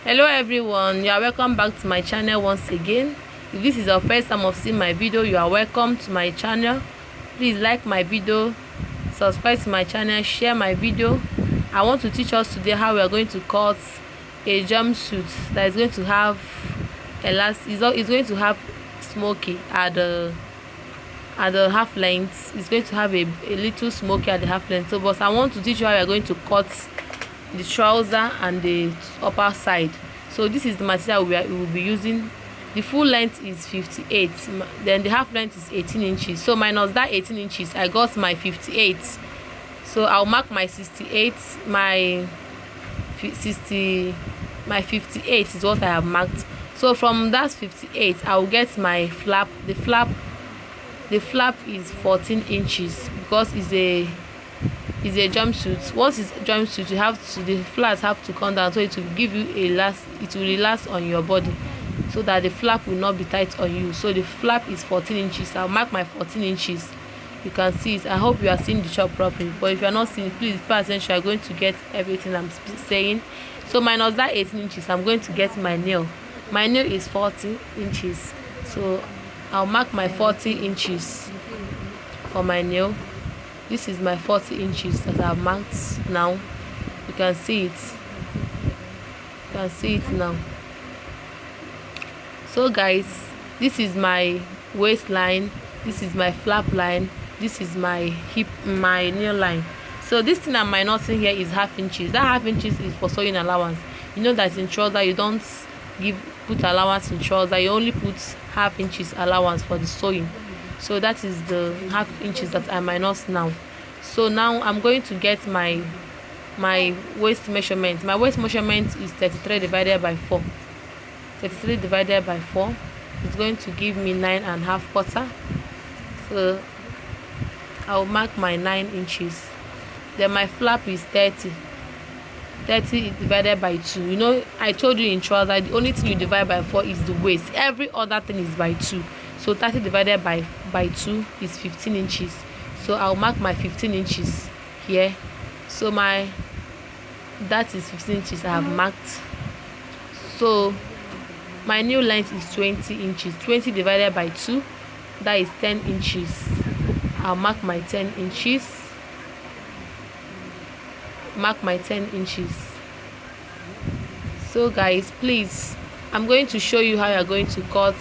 Hello everyone, you are welcome back to my channel once again. If this is your first time of seeing my video, you are welcome to my channel. Please like my video, subscribe to my channel, share my video. I want to teach us today how we are going to cut a jumpsuit that is going to have is going to have smoky at the half length. It's going to have a little smoky at the half length. So but I want to teach you how we are going to cut the trouser and the upper side. So this is the material we will be using. The full length is 58, then the half length is 18 inches. So minus that 18 inches, I got my 58. So I'll mark my 68. My 58 is what I have marked. So from that 58, I'll get my flap. The flap is 14 inches because it's a jumpsuit. Once it's jumpsuit, the flaps have to come down, so it will give you it will relax on your body, so that the flap will not be tight on you. So the flap is 14 inches. I'll mark my 14 inches. You can see it. I hope you are seeing the chop properly, but if you are not seeing it, please pay attention. You are going to get everything I'm saying. So minus that 18 inches, I'm going to get my nail. My nail is 40 inches, so I'll mark my 40 inches for my nail. This is my 40 inches that I've marked now. You can see it. You can see it now. So guys, this is my waistline. This is my flap line. This is my my nail line. So this thing I'm minusing here is half inches. That half inches is for sewing allowance. You know that in trouser you don't put allowance in trouser. You only put half inches allowance for the sewing. So that is the half inches that I minus now. So now I'm going to get my waist measurement. My waist measurement is 33 divided by 4. 33 divided by 4 is going to give me 9.5 quarter. So I'll mark my 9 inches. Then my flap is 30. 30 divided by 2. You know, I told you in trouser the only thing you divide by 4 is the waist. Every other thing is by 2. So 30 divided by 2 is 15 inches. So I'll mark my 15 inches here. So that is 15 inches I have marked. So my new length is 20 inches. 20 divided by 2, that is 10 inches. I'll mark my 10 inches. Mark my 10 inches. So guys, please, I'm going to show you how you are going to cut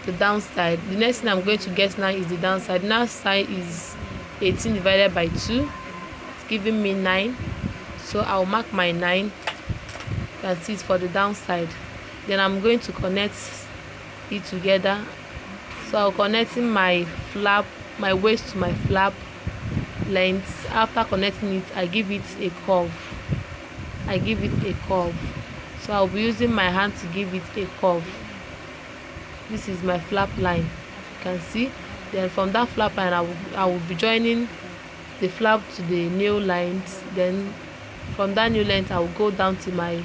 the downside. The next thing I'm going to get now is the downside. Now side is 18 divided by 2. It's giving me 9. So I'll mark my 9. You can see it for the downside. Then I'm going to connect it together. So I'll connecting my flap, my waist to my flap length. After connecting it, I give it a curve. So I'll be using my hand to give it a curve. This is my flap line. You can see. Then from that flap line, I will be joining the flap to the nail lines. Then from that nail length, I will go down to my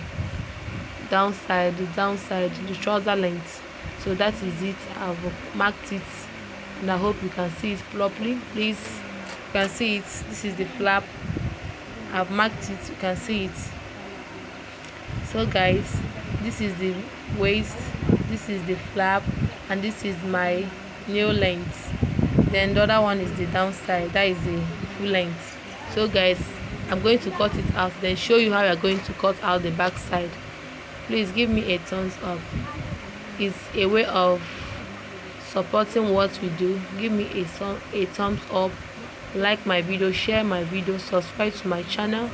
downside, the trouser length. So that is it. I've marked it, and I hope you can see it properly. Please, you can see it. This is the flap. I've marked it. You can see it. So guys, this is the waist, this is the flap, and this is my nail length. Then the other one is the downside, that is the full length. So guys, I'm going to cut it out, then show you how you're going to cut out the back side. Please give me a thumbs up. It's a way of supporting what we do. Give me a thumbs up, like my video, share my video, subscribe to my channel.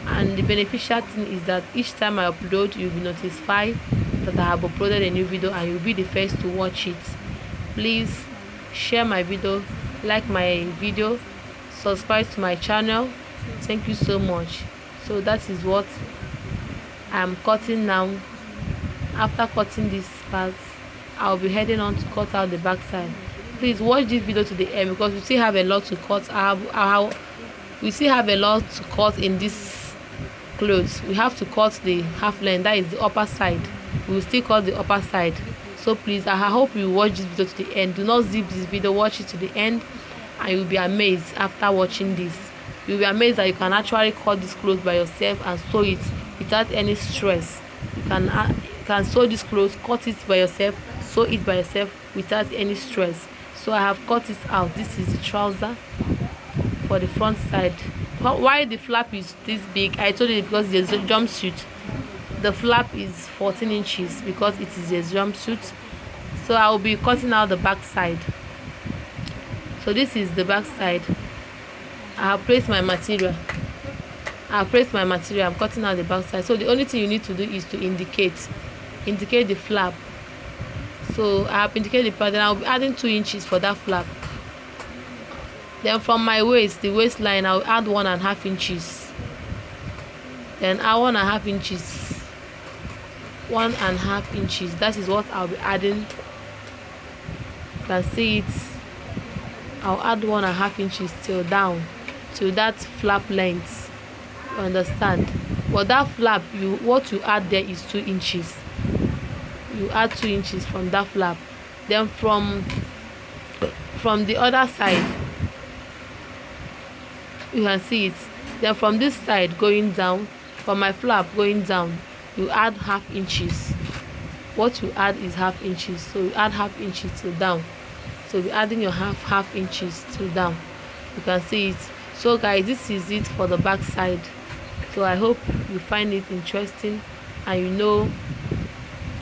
And the beneficial thing is that each time I upload, you'll be notified that I have uploaded a new video, and you'll be the first to watch it. Please share my video, like my video, subscribe to my channel. Thank you so much. So that is what I'm cutting now. After cutting this part, I'll be heading on to cut out the back side. Please watch this video to the end, because we still have a lot to cut. We still have a lot to cut in this clothes. We have to cut the half length, that is the upper side. We will still cut the upper side. So please, I hope you watch this video to the end. Do not zip this video, watch it to the end, and you'll be amazed after watching this. You'll be amazed that you can actually cut this clothes by yourself and sew it without any stress. you can sew this clothes, cut it by yourself, sew it by yourself without any stress. So I have cut it out. This is the trouser for the front side. Why the flap is this big, I told you, because there's a jumpsuit. The flap is 14 inches because it is a jumpsuit. So I will be cutting out the back side. So this is the back side. I have placed my material. I'm cutting out the back side. So the only thing you need to do is to indicate the flap. So I have indicated the pattern. I'll be adding 2 inches for that flap. Then from my waist, the waistline, I'll add 1.5 inches. Then add 1.5 inches. 1.5 inches. That is what I'll be adding. You can see it. I'll add 1.5 inches till down, till that flap length. You understand? But that flap, what you add there is 2 inches. You add 2 inches from that flap. Then from the other side, you can see it. Then from this side going down, from my flap going down, you add 1/2 inches. What you add is 1/2 inches. So you add 1/2 inches till down. So you're adding your half inches till down. You can see it. So guys, this is it for the back side. So I hope you find it interesting and you know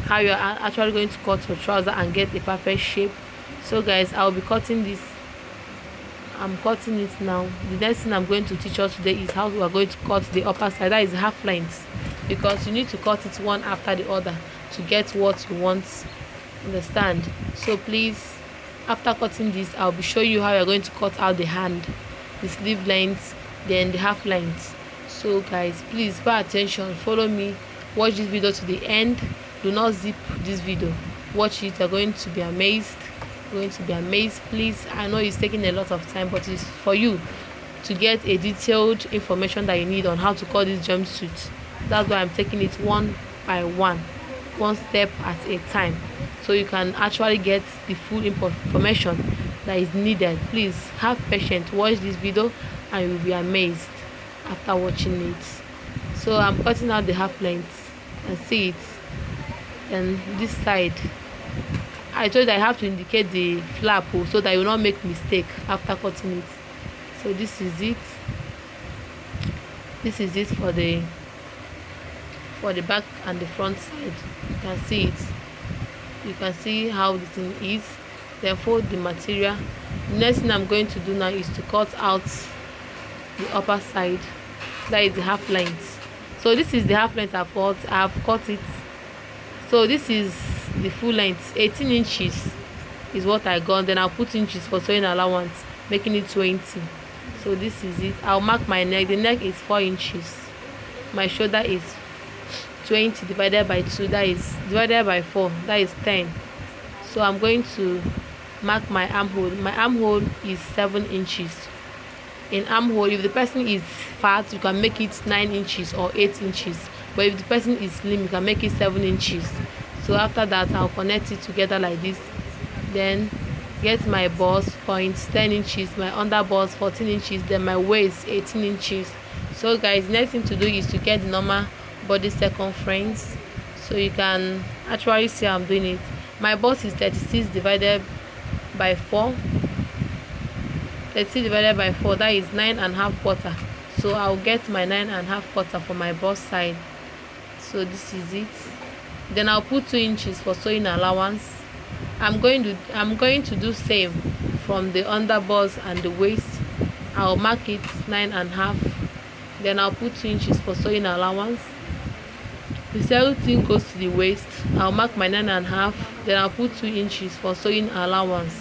how you're actually going to cut your trouser and get a perfect shape. So guys, I'll be cutting this. I'm cutting it now. The next thing I'm going to teach us today is how we are going to cut the upper side. That is half length, because you need to cut it one after the other to get what you want. Understand? So please, after cutting this, I'll be showing you how you're going to cut out the hand, the sleeve length, then the half length. So guys, please pay attention, follow me, watch this video to the end. Do not zip this video, watch it. You're going to be amazed. Please, I know it's taking a lot of time, but it's for you to get a detailed information that you need on how to cut this jumpsuit. That's why I'm taking it one by one step at a time, so you can actually get the full information that is needed. Please have patience, watch this video and you will be amazed after watching it. So I'm cutting out the half length and see it. And this side, I told you I have to indicate the flap so that you will not make mistake after cutting it. So this is it for the back and the front side. You can see it. You can see how the thing is. Then fold the material. The next thing I'm going to do now is to cut out the upper side. That is the half length. So this is the half length I've cut it. So this is the full length. 18 inches is what I got. Then I'll put inches for sewing allowance, making it 20. So this is it. I'll mark my neck. The neck is 4 inches. My shoulder is 20 divided by 2, that is divided by 4, that is 10. So I'm going to mark my armhole. My armhole is 7 inches. In armhole, if the person is fat, you can make it 9 inches or 8 inches, but if the person is slim, you can make it 7 inches. So after that, I'll connect it together like this. Then get my bust points 10 inches, my under bust 14 inches, then my waist 18 inches. So guys, the next thing to do is to get the normal body circumference, so you can actually see how I'm doing it. My bust is 36 divided by 4. 36 divided by 4, that is 9.5 quarter. So I'll get my 9.5 quarter for my bust side. So this is it. Then I'll put 2 inches for sewing allowance. I'm going to do same from the under bust and the waist. I'll mark it 9.5. Then I'll put 2 inches for sewing allowance. The same thing goes to the waist. I'll mark my 9.5. Then I'll put 2 inches for sewing allowance.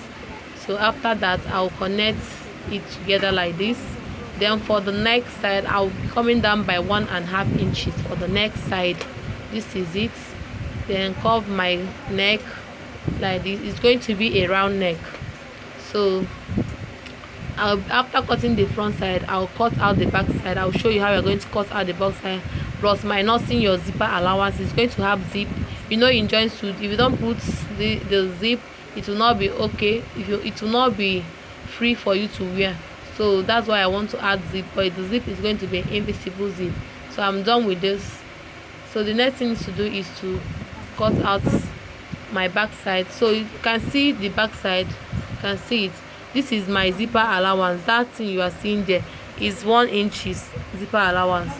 So after that, I'll connect it together like this. Then for the neck side, I'll be coming down by 1.5 inches for the neck side. This is it. Then curve my neck like this. It's going to be a round neck. So after cutting the front side, I'll cut out the back side. I'll show you how you're going to cut out the back side, plus minusing your zipper allowance. It's going to have zip. You know, in jumpsuit, if you don't put the zip, it will not be okay. It will not be free for you to wear. So that's why I want to add zip, but the zip is going to be an invisible zip. So I'm done with this. So the next thing to do is to cut out my back side. So you can see the back side, you can see it. This is my zipper allowance. That thing you are seeing there is 1 inches zipper allowance.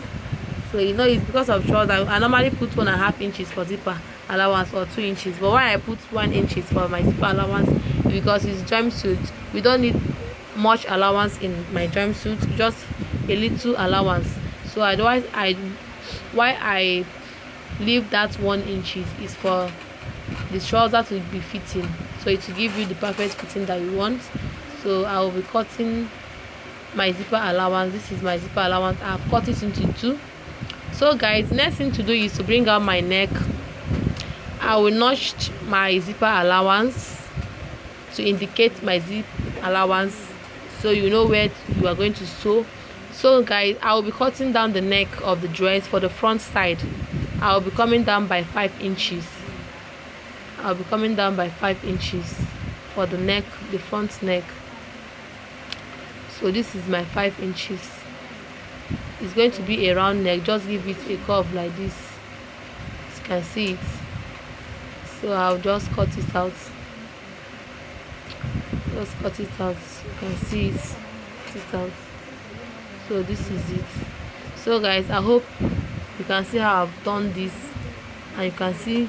So you know it's because of trouser. I normally put 1.5 inches for zipper allowance or 2 inches, but why I put 1 inches for my zipper allowance is because it's jumpsuit. We don't need much allowance in my jumpsuit, just a little allowance. So otherwise why I leave that 1 inches is for the trouser to be fitting, so it will give you the perfect fitting that you want. So I will be cutting my zipper allowance. This is my zipper allowance. I have cut it into 2. So guys, next thing to do is to bring out my neck. I will notch my zipper allowance to indicate my zip allowance, so you know where you are going to sew. So guys, I will be cutting down the neck of the dress. For the front side, I will be coming down by 5 inches. I'll be coming down by 5 inches for the neck, the front neck. So this is my 5 inches. It's going to be a round neck. Just give it a curve like this, as you can see it. So I'll just cut it out. Just cut it out. You can see it. Cut it out. So this is it. So guys, I hope you can see how I've done this, and you can see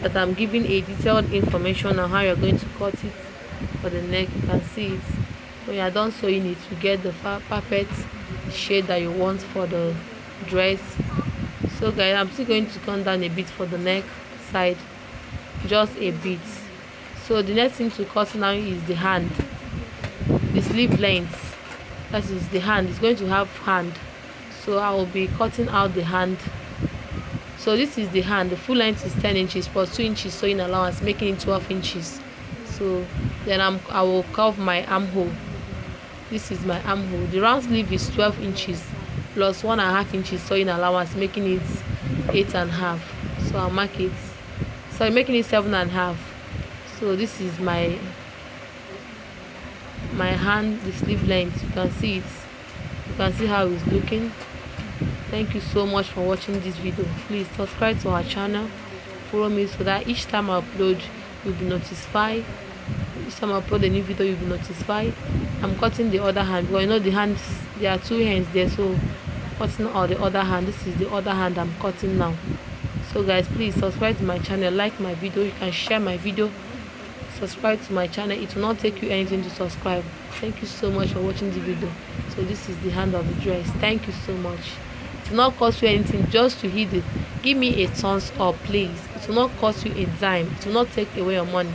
that I'm giving a detailed information on how you're going to cut it for the neck. You can see it. When you are done sewing it, you get the perfect shade that you want for the dress. So guys, I'm still going to come down a bit for the neck side, just a bit. So the next thing to cut now is the hand, the sleeve length. That is the hand. It's going to have hand, so I will be cutting out the hand. So this is the hand. The full length is 10 inches plus 2 inches sewing allowance, making it 12 inches. So then I will curve my armhole. This is my armhole. The round sleeve is 12 inches plus 1.5 inches sewing allowance, making it 8.5. So I'll mark it. So I'm making it 7.5. So this is my hand, the sleeve length. You can see it. You can see how it's looking. Thank you so much for watching this video. Please subscribe to our channel, follow me, so that each time I upload you'll be notified. Each time I upload a new video, you'll be notified. I'm cutting the other hand because you know the hands, there are 2 hands there, so cutting all the other hand. This is the other hand I'm cutting now. So guys, please subscribe to my channel, like my video. You can share my video, subscribe to my channel. It will not take you anything to subscribe. Thank you so much for watching the video. So this is the hand of the dress. Thank you so much. It will not cost you anything just to hit it. Give me a thumbs up, please. It will not cost you a dime. It will not take away your money.